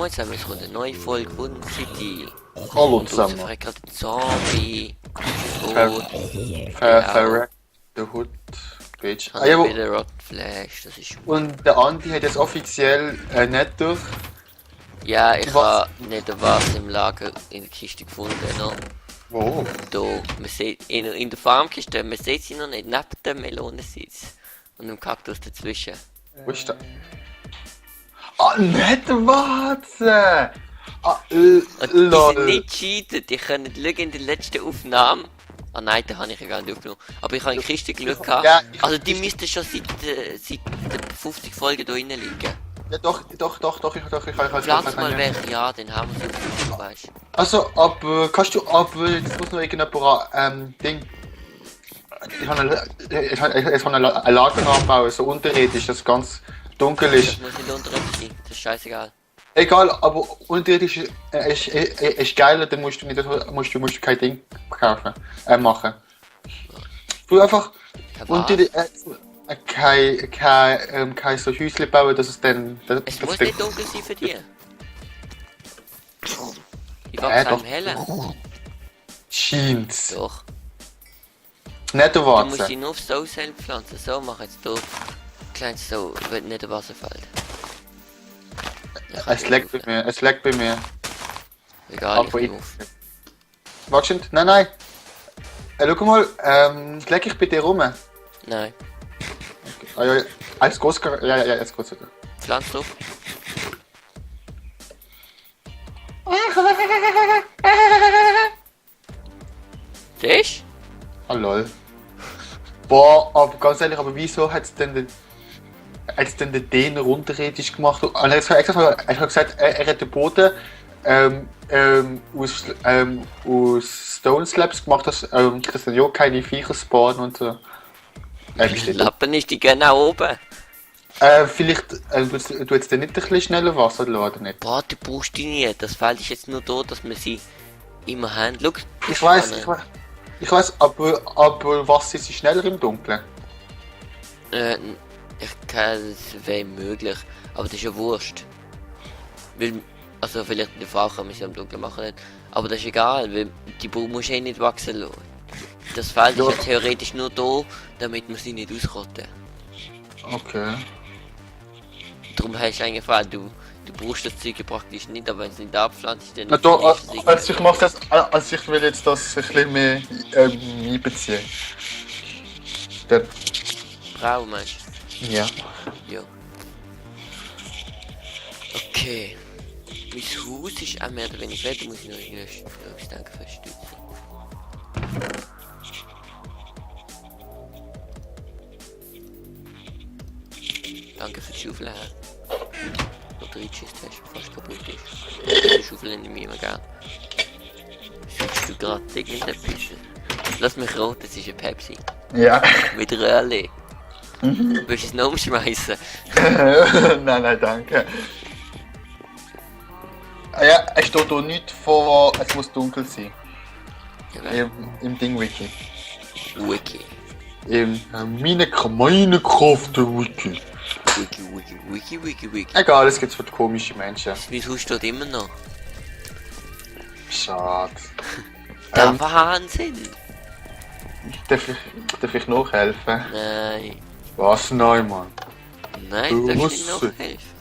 mal zusammen, es kommt eine neue Folge von City. Hallo Und zusammen. draussen gerade ein Zombie. Ver- Tot. Verreckt der Hut. Bitch. Und Ah, ja, wieder Rotten Flash, das ist... und der Andi hat jetzt offiziell nicht durch. Ja, ich Was? habe nicht was im Lager in der Kiste gefunden. Noch. Wo? Da, man sieht, in der Farmkiste, man sieht sie noch nicht, neben dem Melonensitz. Und dem Kaktus dazwischen. Wo ist der? Ah, nicht Warze! Ah, Und die sind lol. nicht cheated, die können schauen in der letzten Aufnahme. Ah nein, da habe ich ja gar nicht aufgenommen. Aber ich habe in der Kiste Glück gehabt. Ja, Also die müssten schon seit der 50 Folgen da drinnen liegen. Ja, doch, ich kann Pflanz mal weg, ja, den haben wir so, weißt du. Also, kannst du, jetzt muss noch irgendjemand, Ding. Ich habe eine Lager anbauen, so unterirdisch, dass es ganz dunkel Das ist. muss nicht unterirdisch sein, das ist scheißegal. Egal, aber unterirdisch ist geiler, dann musst du kein Ding kaufen, machen. Du einfach unter kein so Häuschen bauen, dass es dann... Es muss nicht dunkel sein für dich. Ich wachse doch. im Hellen. Scheint's. Doch. Nicht Du musst erwarten. ihn nur auf so selbst pflanzen. So, mach jetzt hier. Kleines so, wenn nicht der Wasser fällt. Es leckt bei mir, es leckt bei mir. Egal, Aber ich ich... bin auf. Warte, nein. Schau mal, leck ich bei dir rum. Nein, Ah, ja, als groß, ja, als groß. pflanz drauf. Siehst Ah, lol. Boah, aber ganz ehrlich, aber wieso hat's denn den Dänen runterredisch gemacht? Und er hat gesagt, er hat den Boden aus Stone Slabs gemacht, dass Christian ja keine Viecher spawnen und so. du? Lappen ist die genau oben. Vielleicht du jetzt nicht ein bisschen schneller Wasser laden, nicht? Boah, du brauchst die nie. Das Feld ist jetzt nur da, dass wir sie immer haben. Schau, Ich weiß, aber Wasser ist schneller im Dunkeln. Ich kann es wäre möglich, aber das ist ja wurscht. Weil, also vielleicht in der Frau kann man sie am Dunkeln machen, nicht. Aber das ist egal, weil die Bauern muss eh nicht wachsen lassen. Das Feld ist ja theoretisch nur da, damit man sie nicht ausrotten. Okay. Darum hast du eigentlich Fall, du brauchst das Zeug praktisch nicht, aber wenn es nicht abpflanzt, dann Na da, also ich mach das, also ich will jetzt das ein bisschen mehr einbeziehen. Dann, Brau, meinst ja. du? Ja. Okay. Mein Haus ist auch mehr oder weniger fertig, muss ich noch irgendwas denken verstützen. Danke für die Schaufel, Herr. Oder reingeschissen hast, fast kaputt ist. Die Schaufel nehme ich immer gern. Suchst du gerade irgendetwas? Lass mich rot, das ist ein Pepsi. Ja. Mit Röhrli. Willst du es noch umschmeißen? Nein, danke. Ah ja, es steht hier nicht vor, es muss dunkel sein. Ja, Im Ding-Wiki. Wiki. Im Minecraft-Wiki. Wiki. Egal, es gibt's für komische Menschen. Mein Haus steht immer noch. Schade. Der Wahnsinn! Darf ich noch helfen? Nein. Was? Nein, Mann. Nein, Du das musst ist noch es. helfen.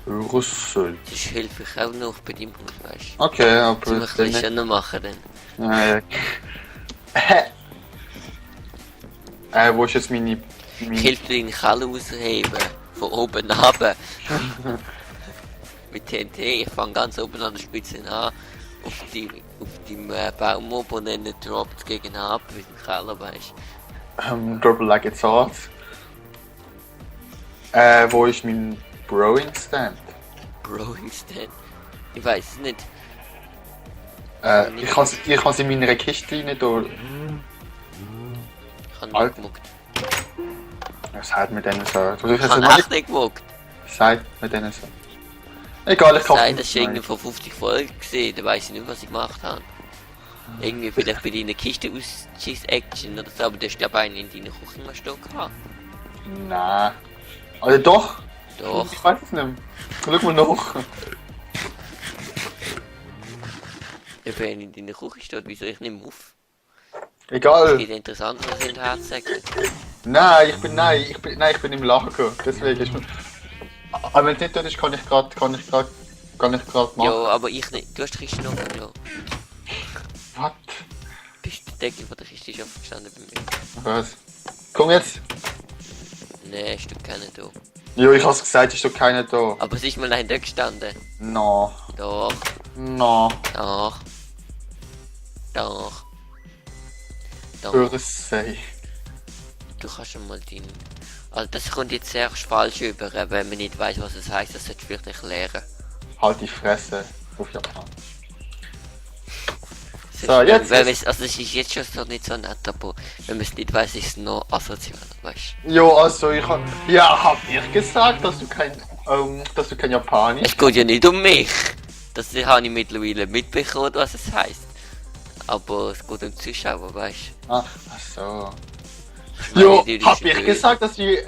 Rüssel. Das helfe ich auch noch bei deinem Haus, weißt du. Okay, aber... Das muss ich schon noch machen dann. Wo ist jetzt meine... Ich helfe dir den Keller ausheben. Von oben runter. Mit TNT, ich fange ganz oben an der Spitze an. Auf dem Baum oben und dann droppt es gegen ab mit dem Keller, weißt du. Double like it's hot. Wo ist mein Brewing Stand? Brewing Stand. Ich weiß es nicht. Ich kann sie in meiner Kiste rein tun. Ich habe Alt. nicht gemuckt. Was sagt mir denn so? Ich habe echt nicht gemuckt. Sagt mir denn so? Egal, ich Sei kann das schon irgendwie vor 50 Folgen gesehen, da weiß ich nicht, was ich gemacht habe. Irgendwie vielleicht bei deiner Kiste aus Cheese Action oder so, aber du hast glaube ich einen in deiner Küche mal stehen gehabt. Nein. Also doch. Doch. Ich weiß es nicht mehr. Schau mal nach. Ja, wenn in deiner Küche steht, wieso ich nicht auf? Es Egal. gibt interessantere sind Herzsäcke. Nein, ich bin im Lager. Deswegen ist. Aber wenn es nicht dort ist, kann ich grad Ja, machen. aber ich nicht. Du hast die Kiste noch verloren. Was? Bist der Deckel von der Kiste ist aufgestanden bei mir. Was? Komm jetzt. Nee, hast du keinen da. Jo, ich hab's gesagt, ist doch keiner da. Aber es ist mal ein da gestanden. No. Doch, No. doch. Doch. Doch. Böses sei. Du kannst schon mal deinen. Also das kommt jetzt sehr falsch über, wenn man nicht weiß, was es heißt. Das solltest du vielleicht erklären. Halt die Fresse. Auf Japan. Das So, ist, jetzt wenn ist- also es ist jetzt schon so nicht so nett, aber wenn man es nicht weiß, ist es noch asozial, weißt Jo, also hab ich gesagt, dass du kein du? Japanisch. Es geht ja nicht um mich. Das habe ich mittlerweile mitbekommen, was es heißt. Aber es geht um die Zuschauer, weißt Ah, ach so. du? Jo, Die hab ist ich blöd. gesagt, dass die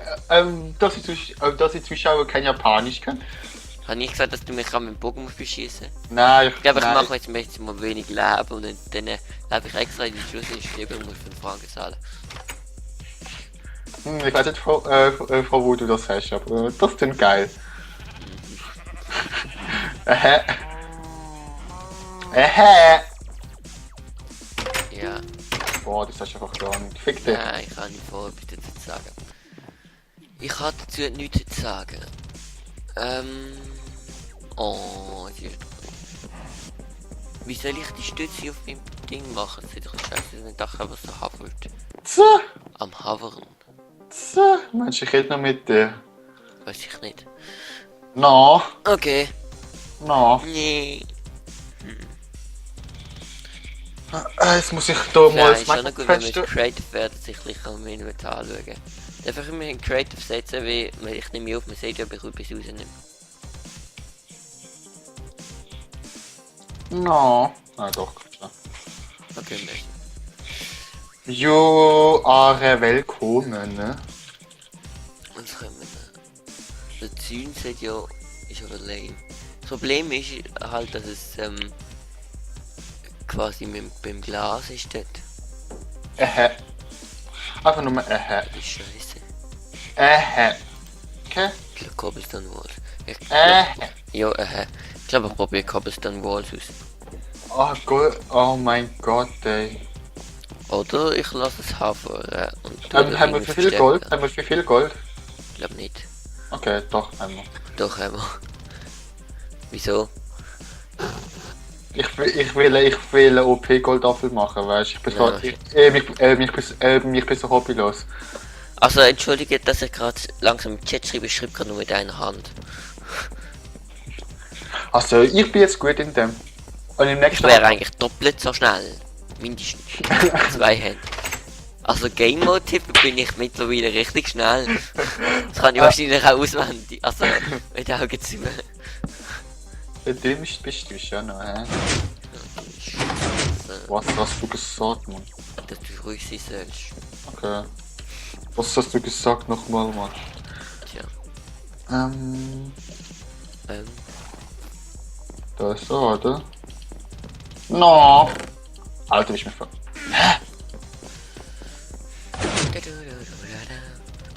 Zuschauer kein Japanisch können? Habe ich gesagt, dass du mich mit dem Bogen musst beschießen? Nein, Ich glaube, ich nein. mache jetzt mal wenig Leben und dann lebe ich extra in die Schluss in die Stiebe und muss 5 Franken zahlen. Ich weiß nicht, von wo du das hast, aber das klingt geil. Ähä. Ja, Boah, das hast du einfach gar nicht. Fick dich. nein, ich kann nicht vor, etwas dazu zu sagen. Ich kann dazu nichts zu sagen. Oh, die ist... Wie soll ich die Stütze auf meinem Ding machen? Das sieht doch scheiße, wenn ich dachte, was so havert. So, Am Havern. so. Mensch, ich rede noch mit dir. Weiß ich nicht. No, Okay. no. Nee. Jetzt muss ich da Ja, mal ist schon noch gut, wenn man Fenster. Creative werden, sich gleich am Inventar anschauen. Einfach immer in Creative setzen, weil ich nehme mich auf, man sieht ja, ob ich etwas rausnehme. No. Ah, doch, klar. Okay, merci. Jo, are willkommen, ne? Und können wir der Zün sagt ja, ist aber lame. Das Problem ist halt, dass es quasi beim Glas ist dort. Einfach nur Das ist scheiße. Okay. Ich glaube Cobblestone Walls. Ich Äh. glaub, ja, ich glaube, ich probiere Cobblestone Walls aus. Oh Gott, oh mein Gott, ey. Oder ich lasse es havern und Haben wir für viel Gold? Haben wir für viel Gold? Ich glaube nicht. Okay, doch, haben wir. Doch, haben wir. Wieso? Ich will OP-Goldapfel machen, weißt du? Ich bin so hobbylos. Also entschuldige, dass ich gerade langsam im Chat schreibe, ich schreibe gerade nur mit einer Hand. Also, ich bin jetzt gut in dem. Und im Ich nächsten wäre eigentlich doppelt so schnell. Mindestens. 2 Hände. Also Game Mode tippen bin ich mittlerweile richtig schnell. Das kann ich wahrscheinlich auch auswendig. Also mit den Augen zu. Der Dümmste bist du schon noch, hä? Was hast du gesagt, Mann? Dass du ruhig sein sollst. Okay. Was hast du gesagt nochmal, Mann? Tja. Ähm, Ähm. da ist er, oder? No! Alter, ich mich ver...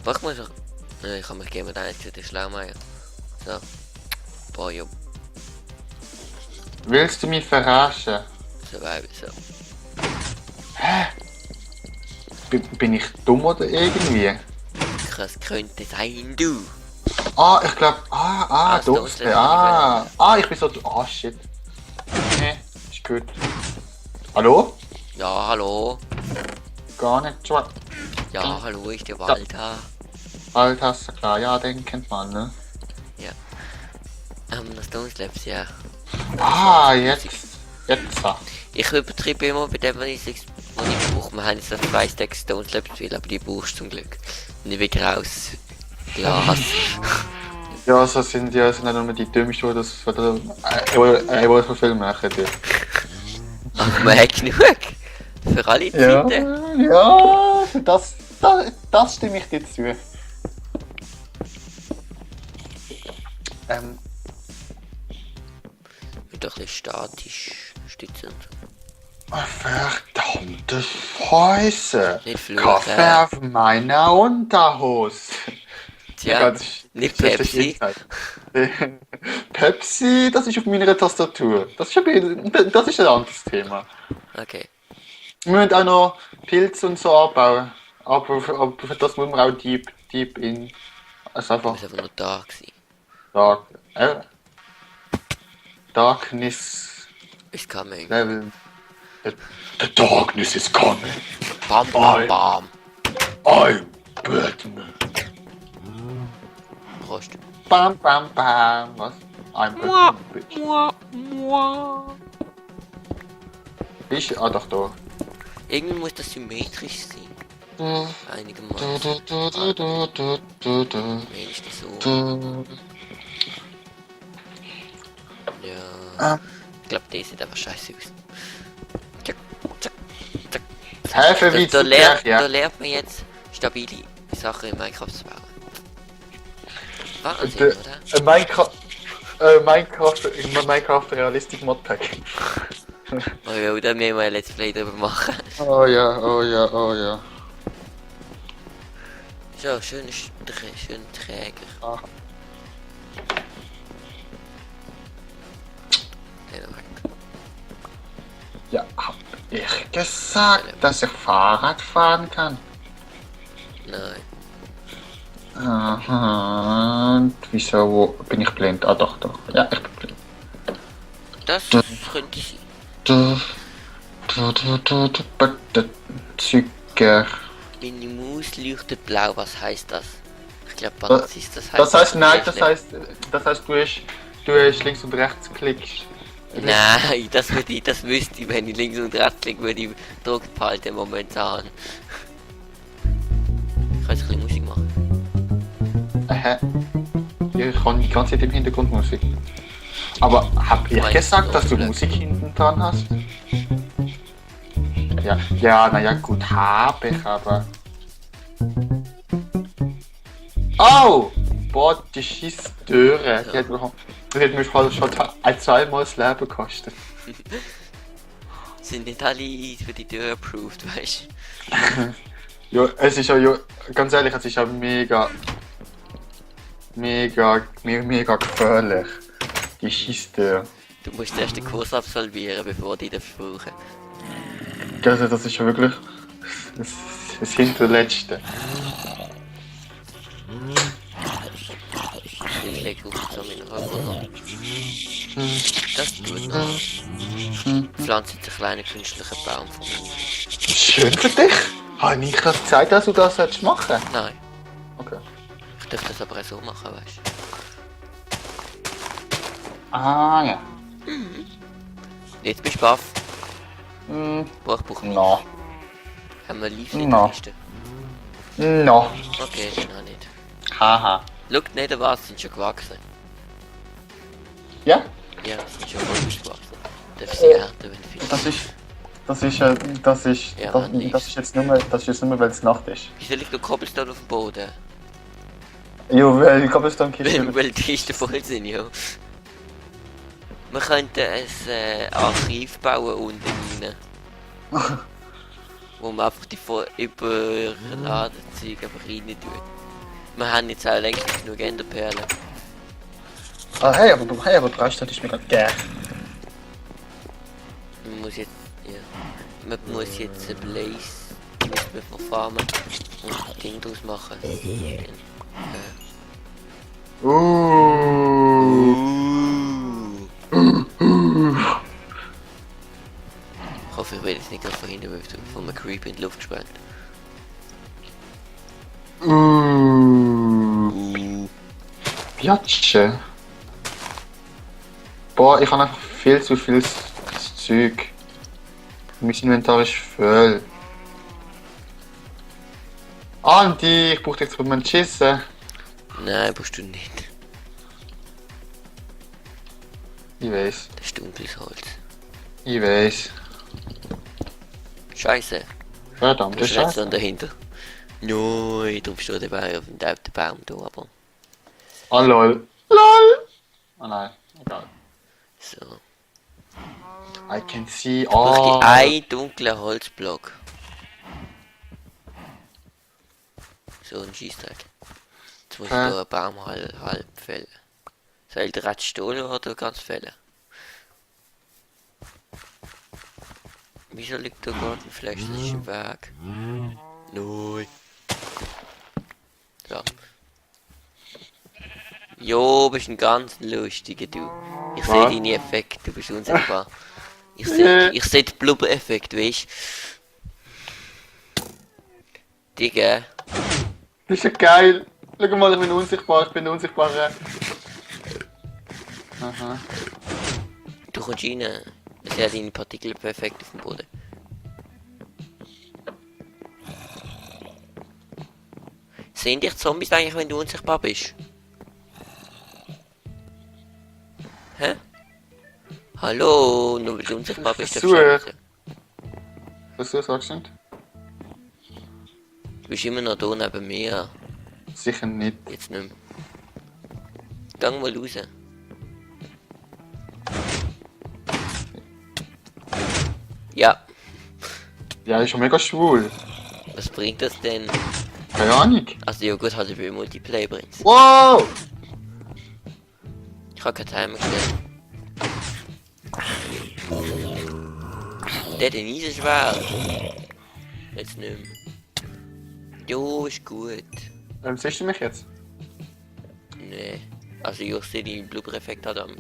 Mach mal so. Ich kann mich geben, da ist der Schlaumeier. So. Boah, jo. Willst du mich verarschen? So weit so. Bin ich dumm oder irgendwie? Das könnte sein, du. Ah, ich glaube... Ah, du Stones bist Left ich bin so... Ah, shit. Nee, ist gut. Hallo? Ja, hallo. Gar nicht schwach. Ja, hallo, ich der Walter. Alter, ist ja klar, ja, den kennt man, ne? Das Stones Labs, ja. Ah, jetzt. Jetzt. Ich übertreibe immer bei dem, was ich brauche. Wir haben jetzt noch 2 Stacks Stones Labs Spiel, aber die brauchst du zum Glück. Und ich wieder raus. Glas. Ja, sind nicht nur die Dümmsten, die das so viel machen. Die. Aber man hat genug. Für alle Zeiten. Ja, das stimme ich dir zu. Wird doch ein bisschen statisch stützen. Verdammte Scheiße! Nicht fluchen. Kaffee auf meiner Unterhose! Tja, nicht Pepsi. Pepsi, das ist auf meiner Tastatur. Das ist ein anderes Thema. Okay. Wir müssen auch noch Pilze und so anbauen. Aber für das muss man auch deep in. Also Du einfach musst einfach nur da sein. Dark, Darkness Ist coming. Level. The darkness is coming. Bam, bam, bam. I'm Batman. Prost. Bam, bam, bam. Was? I'm Batman. Bitch. Ich? Ah, doch, da. Irgendwie muss das symmetrisch sein. Einigermaßen. Wenigstens so. Ja. Ich glaube, der sieht einfach scheiße aus. Zack, zack, zack. Helfe wie Da zu Berg, da ja. lernt man jetzt stabile Sachen in Minecraft zu bauen. Wahnsinn, Der- oder? Minecraft Realistic Modpack. Oh ja, da müssen wir ein Let's Play drüber machen. Oh ja, oh ja, oh ja. So, schön Träger. Ah. Den weg. Ja, hab ich gesagt, dass ich Fahrrad fahren kann? Nein. Aha, und wieso wo bin ich blind? Ah doch, doch. Ja, ich bin blind. Das könnte sein. Züger. Meine Maus leuchtet blau, was heißt das? Ich glaube, Basis, Das heißt, nein, dass das heißt, du hast links und rechts klickst. Nein, das wüsste ich, wenn ich links und rechts klicke, würde ich gedrückt behalten momentan. Ich kann jetzt ein bisschen Musik machen. Ich kann die ganze Zeit im Hintergrund Musik. Aber hab ich Meinst gesagt, du dass du auch Musik hinten dran hast? Ja, naja, gut, hab ich, aber. Oh! Boah, die scheiß Döre. Die hat mich halt schon zweimal das Leben gekostet. Sind nicht alle für die Tür approved, weißt Ja, es ist ja, ganz ehrlich, es ist ja mega gefährlich. Die scheiß Döre. du? Du musst erst den Kurs absolvieren, bevor die dafür brauchen. Also, das ist ja wirklich das Hinterletzte. Ich lege auf so meinen Roboter. Das tut noch. Pflanzt jetzt einen kleinen künstlichen Baum von mir. Schön für dich. Habe ich dir gesagt, dass du das machen sollst? Nein, Okay. ich darf das aber auch so machen, weißt Ah, ja. du. Jetzt bist du baff. Mm, Boah, ich brauche no. Haben wir Leaf No. in der Liste? No. Okay, dann auch nicht. Haha. Schau, nicht was, sind schon gewachsen. Ja? Ja, sind schon voll gewachsen. Darf sie ernten, wenn viel. Das ist Ja, das nichts. ist jetzt nur, weil es Nacht ist. Wieso liegt noch Cobblestone auf dem Boden? Jo, weil die Cobblestone-Kiste. Weil die Kisten voll sind, ja. Wir könnten ein Archiv bauen unten rein. Wo man einfach die überladenen Zeug einfach rein tut. Wir haben jetzt auch längst nicht genug Enderperlen. Ah, hey, aber 3 Stunden ist mir gerade gern. Man muss jetzt, ja. Man muss jetzt ein Blaze müssen wir verfarmen und ein Ding draus machen. Ich hoffe, ich werde jetzt nicht gerade von hinten von einem Creep in die Luft gesprengt. Jatsche. Boah, ich habe einfach viel zu viel Zeug. Mein Inventar ist voll. Andi, ich brauche dich zu meinem Schissen. Nein, brauchst du nicht. Ich weiß, Das ist dunkles Holz. ich weiß. Scheiße. Verdammt, Du das bist jetzt Scheiße. dann dahinter. Nein, darum steht dabei auf dem Baum da, aber. Ah, lol. LOL! Oh nein, egal. So. I can see. Braucht Oh. die ein dunkler Holzblock. So ein Schießteil. Jetzt muss ich da einen Baum halb fällen. Soll ich direkt stohlen oder ganz fällen? Wieso liegt da gerade ein Fleisch? Das ist ein Weg. Nein. So. Jo, bist ein ganz lustiger du. Ich sehe Was? deine Effekte, du bist unsichtbar. Ich seh den Blubber-Effekt, weißt du? Digga. Das ist ja geil. Schau mal, ich bin unsichtbar. Ich bin unsichtbar. Aha. Du kommst rein. Ich sehe deine Partikel perfekt auf dem Boden. Sehen dich Zombies eigentlich, wenn du unsichtbar bist? Hä? Hallo, nur weil du unsichtbar bist, darfst du Versuch. nicht. Was du sagst du nicht? Du bist immer noch da neben mir. Sicher nicht. Jetzt nicht mehr. Gang mal raus. Ja, Ja, ist schon mega schwul. was bringt das denn? Keine Ahnung. Also ja gut, halt über Multiplayer bringt's. Wow! Ich habe keinen Timer gestellt. Der hat ein Eisenschwert. Jetzt nicht mehr. Jo, ist gut. Siehst du mich jetzt? Nee. Also ich sehe die Blubber-Effekt hat am.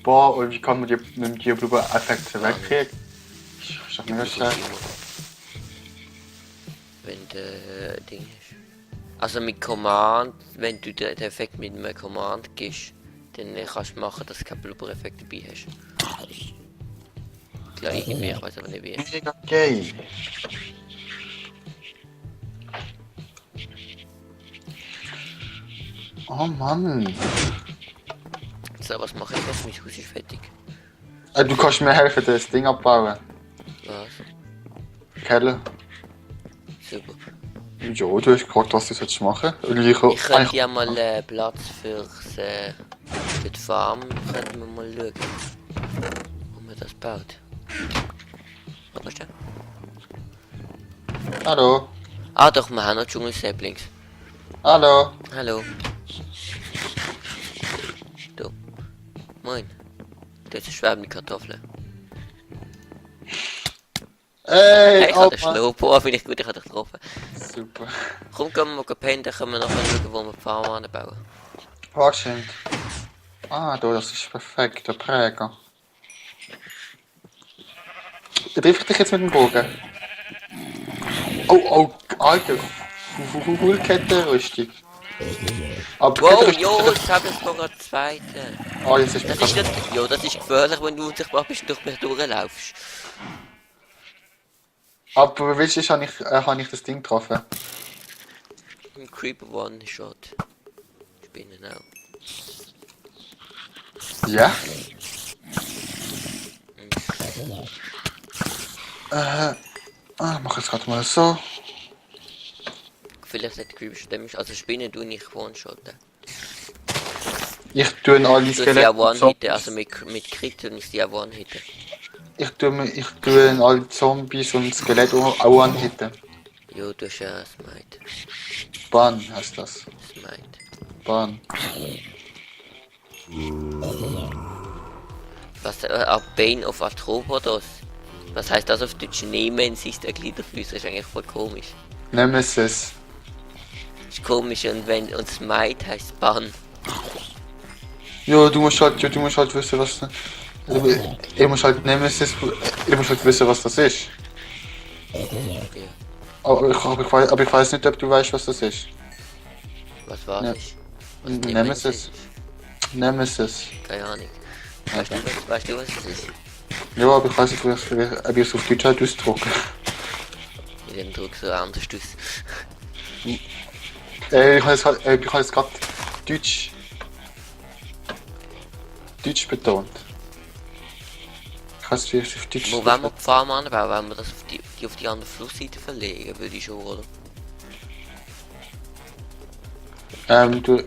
Boah, und wie kann man die mit dem Blubber-Effekt wegkriegen? Ist doch mega schlecht. Wenn der Ding ist. Also mit Command, wenn du den Effekt mit einem Command gibst, dann kannst du machen, dass du keinen Blubber-Effekt dabei hast. Klar, irgendwie, ich weiß aber nicht wie. Mega geil. Oh Mann. So, was mache ich jetzt? Mein Haus ist fertig. Du kannst mir helfen, das Ding abbauen. Was? Keller. Super. Ja, du hast gefragt, was du sollst machen. Und ich Ich könnte ja mal Platz für die Farm könnten wir mal schauen, wo man das baut. Was ist das? Hallo. Ah doch, wir haben noch Dschungelsaplings. Hallo. Hallo. Du. Moin. Das ist schwebende Kartoffeln. Hey, Hey, ich habe den Schlauchbohr, finde ich gut, ich habe dich getroffen. Super. Komm, gehen wir mal pennen, dann können wir nachher schauen, wo wir die Farm anbauen. Warte. Ah, da, das ist perfekt, der Präger. Treffe ich dich jetzt mit dem Bogen? Oh, Alter. Hulkette-Rüstung. Aber Wow, jo, ich habe jetzt sogar einen zweiten. Oh, jetzt ist Das ist nicht, jo, das ist gefährlich, wenn du unsichtbar bist und durch mich durchlaufst. Aber willst du, habe ich das Ding getroffen? Ein Creeper One-Shot. Spinnen auch. Ja? Mach jetzt gerade mal so. Vielleicht hat Creeper stimmt. Also Spinnen tue ich One-Shotten. Ich tue alle Du sie Skelette. auch One-Hitten, also mit Crit tue ich sie auch One-Hitten. Ich tue alle Zombies und Skelette auch anhitten. Jo, du hast ja Smite. Ban heißt das. Smite. Ban. Was, Bane of Atropodos? Was heißt das auf Deutsch? Nehmen sich der Gliederfüßer, ist eigentlich voll komisch. Nemesis. Ist komisch und Smite heißt Ban. Ja, du musst halt wissen, was. Ich muss halt Nemesis. Ich muss halt wissen, was das ist. Ja. Aber ich weiß nicht, ob du weißt, was das ist. Was war Ja. das? Was Nemesis. ist? Nemesis. Keine Ahnung. Weißt du, was es ist? Ja, aber ich weiß nicht, ob ich es auf Deutsch halt ausdrucke. Ich den Druck so anders aus. Ich habe es gerade Deutsch betont. Ich weiß nicht, wie ich es auf Deutsch Wo wollen wir die Farm anbauen? Wollen wir das auf die andere Flussseite verlegen? Würde ich schon, oder? Du.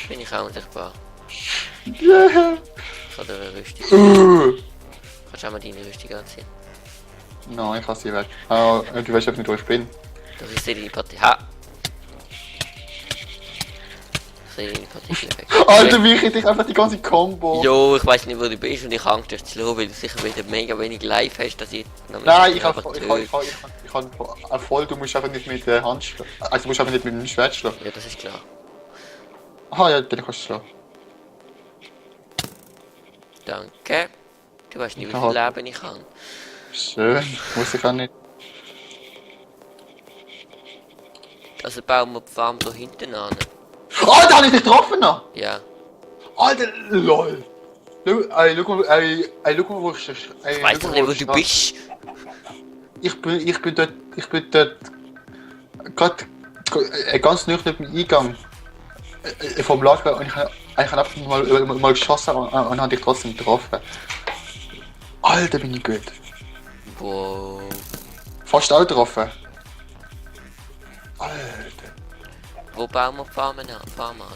Bin ich auch unsichtbar. Yeah. Ich habe eine Rüstung. Kannst du auch mal deine Rüstung anziehen? Nein, ich hasse sie weg. Du weißt einfach nicht, wo ich bin. Doch, ich sehe deine Partie. Ha! Ich sehe deine Partie weg. Alter, wie ich dich einfach die ganze Combo. Jo, ich weiß nicht, wo du bist und ich habe Angst, dich zu schlagen, weil du sicher wieder mega wenig live hast, dass ich... Nein, ich hab voll, du musst einfach nicht mit der Hand schlagen. Also du musst einfach nicht mit dem Schwert schlagen. Ja, das ist klar. Aha, ja, dann kannst du schlagen. Danke. Du weißt nicht, wie Ja. viel Leben ich habe. Schön, muss ich auch nicht. Also bauen wir die Farm da hinten an. Alter, hab ich dich getroffen noch? Ja. Alter, lol. Schau mal, wo ich... Ich weiß doch nicht, wo du bist. Ich bin dort... Gerade ganz nüchtern auf dem Eingang. Vom Lager und ich habe einfach mal geschossen und habe dich trotzdem getroffen. Alter, bin ich gut. Wow. Fast alle getroffen. Alter. Wo bauen wir die Farm an?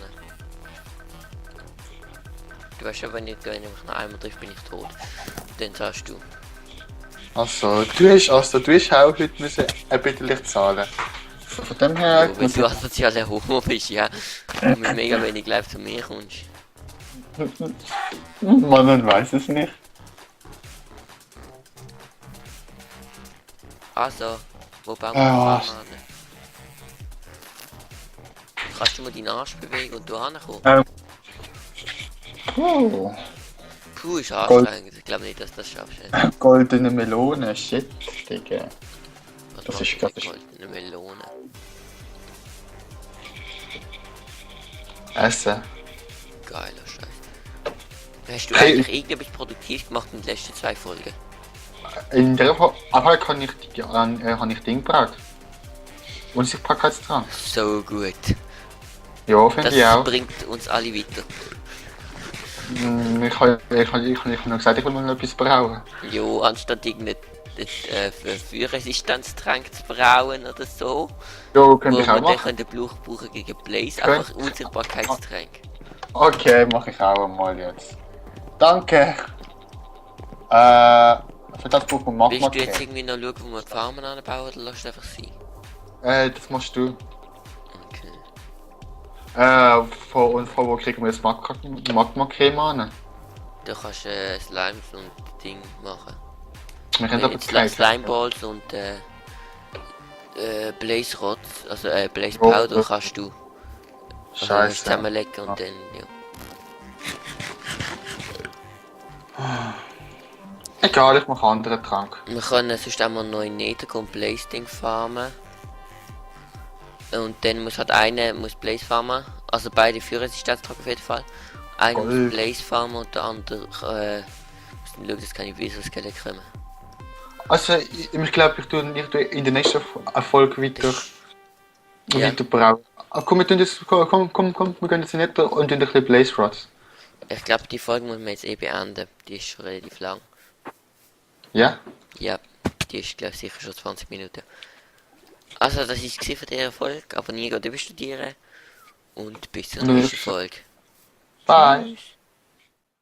Du weißt ja, wenn ich mich noch einmal treffe, bin ich tot. Dann sagst du. Also, du hast auch heute müssen ein bisschen zahlen. Von dem her... Wenn du asozialer Homo bist, ja. Und mit mega wenig Live zu mir kommst. Man weiß es nicht. Also, wo bauen wir die Ah. Farm an? Kannst du mal deinen Arsch bewegen und du hinkommen? Oh, Puh, ist anstrengend. Ich glaube nicht, dass du das schaffst. Ey. goldene Melone, shit, Digga. Was Das machst ist du grad- mit goldenen Melone. Essen. Geiler Scheiß. Hast du Hey. eigentlich irgendetwas produktiv gemacht in den letzten 2 Folgen? In der Fall habe ich Ding gebraucht. Unsichtbarkeitstrank. So gut. Ja, finde Das ich auch. bringt uns alle weiter. Ich habe noch gesagt, ich will mal noch etwas brauen. Jo, anstatt irgendeinen Feuerresistenztrank zu brauen oder so, Ja, wo könnte wir ich auch dann machen. können brauchen gegen Blaze, Könnt- einfach Unsichtbarkeitstränk. Okay, mache ich auch einmal jetzt. Danke. Für das braucht man Willst du jetzt Magma. irgendwie noch schauen, wo wir die Farmen anbauen oder lässt du einfach sein? Das machst du. Okay. Von wo kriegen wir jetzt Magma-Creme an? Du kannst Slimes und Ding machen. Wir können aber Jetzt keine. Slimeballs und Blaze Rods, also Blaze Oh, Powder das- kannst du Scheiße. zusammenlegen und dann, ja. Egal, ich mache anderen Trank. Wir können sonst auch mal einen neuen Nether und Blaze Ding farmen. Und dann muss halt einer muss Blaze farmen, also beide Feuerresistenz tragen auf jeden Fall. Einer Gold. muss Blaze farmen und der andere muss dann schauen, dass keine Wieserskelette kommen. Also, ich glaube, ich tue in der nächsten Folge weiter, Ja. weiter brauen. Komm, wir tun das, komm, wir gehen jetzt nicht und tun ein bisschen Blaze Rods. Ich glaube, die Folge muss man jetzt beenden. Die ist schon relativ lang. Ja? Ja, die ist glaube ich sicher schon 20 Minuten. Also das ist es für diese Folge, aber nie überstudieren und bis zur Nö. nächsten Folge. Bye. Tschüss.